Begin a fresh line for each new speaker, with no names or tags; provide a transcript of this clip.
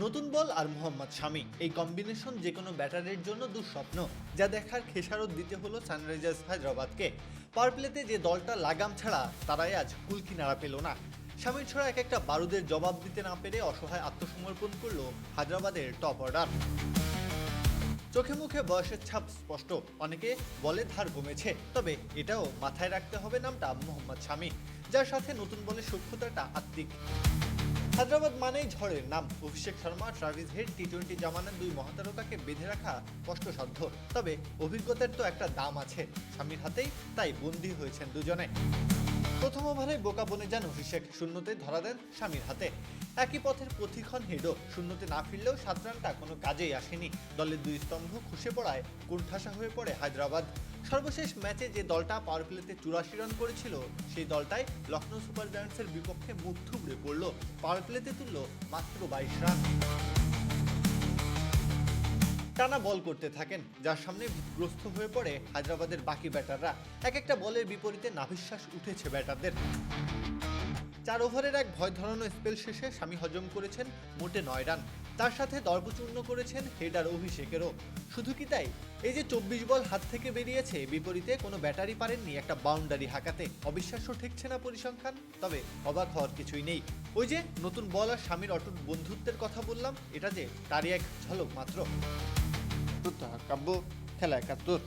নতুন বল আর মোহাম্মদ শামি এই কম্বিনেশন যে কোনো ব্যাটারের জন্য দুঃস্বপ্ন, যা দেখার খেসারত দিতে হলো সানরাইজার্স হায়দ্রাবাদকে। পাওয়ার প্লেতে যে দলটা লাগাম ছাড়া, তারাই আজ কুলকিনারা পেল না। শামির ছড়া এক একটা বারুদের জবাব দিতে না পেরে অসহায় আত্মসমর্পণ করল হায়দ্রাবাদের টপ অর্ডার। চোখে মুখে বয়সের ছাপ স্পষ্ট, অনেকে বলে ধার কমেছে, তবে এটাও মাথায় রাখতে হবে নামটা মোহাম্মদ শামি, যার সাথে নতুন বলের সূক্ষ্মতাটা আত্মিক। হায়দ্রাবাদ মানেই ঝড়ের নাম। অভিষেক শর্মা, ট্রাভিস হেড, টি-20 জামানার দুই মহাতারকাকে বেঁধে রাখা কষ্টসাধ্য, তবে অভিজ্ঞতার তো একটা দাম আছে। শামির হাতেই তাই বন্দী হয়েছেন দুজনে। প্রথম ওভারে বোকা বনে যান অভিষেক, শূন্যতে ধরা দেন শামির হাতে। একই পথের প্রতিক্ষণ হেডও, শূন্যতে না ফিরলেও 7 রানটা কোনো কাজেই আসেনি। দলের দুই স্তম্ভ খসে পড়ায় কোণঠাসা হয়ে পড়ে হায়দ্রাবাদ। সর্বশেষ ম্যাচে যে দলটা পাওয়ার প্লেতে 84 রান করেছিল, সেই দলটাই লখনৌ সুপার জায়ান্টসের বিপক্ষে মুখ থুবড়ে পড়ল। পাওয়ার প্লেতে তুলল মাত্র 22 রান। টানা বল করতে থাকেন, যার সামনে গ্রস্ত হয়ে পড়ে হায়দ্রাবাদের বাকি ব্যাটাররা। এক একটা বলের বিপরীতে নাভিশ্বাস উঠেছে ব্যাটারদের। 4 ওভারের এক ভয় ধরানো স্পেল শেষে শামি হজম করেছেন মোটে 9 রান। তার সাথে দর্পচূর্ণ করেছেন হেডার অভিষেকেরও। শুধু কি তাই, এই যে 24 বল হাত থেকে বেরিয়েছে, বিপরীতে কোনো ব্যাটারি পারেননি একটা বাউন্ডারি হাঁকাতে। অবিশ্বাস্য ঠেকছে না পরিসংখ্যান? তবে অবাক হওয়ার কিছুই নেই। ওই যে নতুন বল আর শামির অটুট বন্ধুত্বের কথা বললাম, এটা যে তারই এক ঝলক মাত্র। কাব্য, খেলা 71।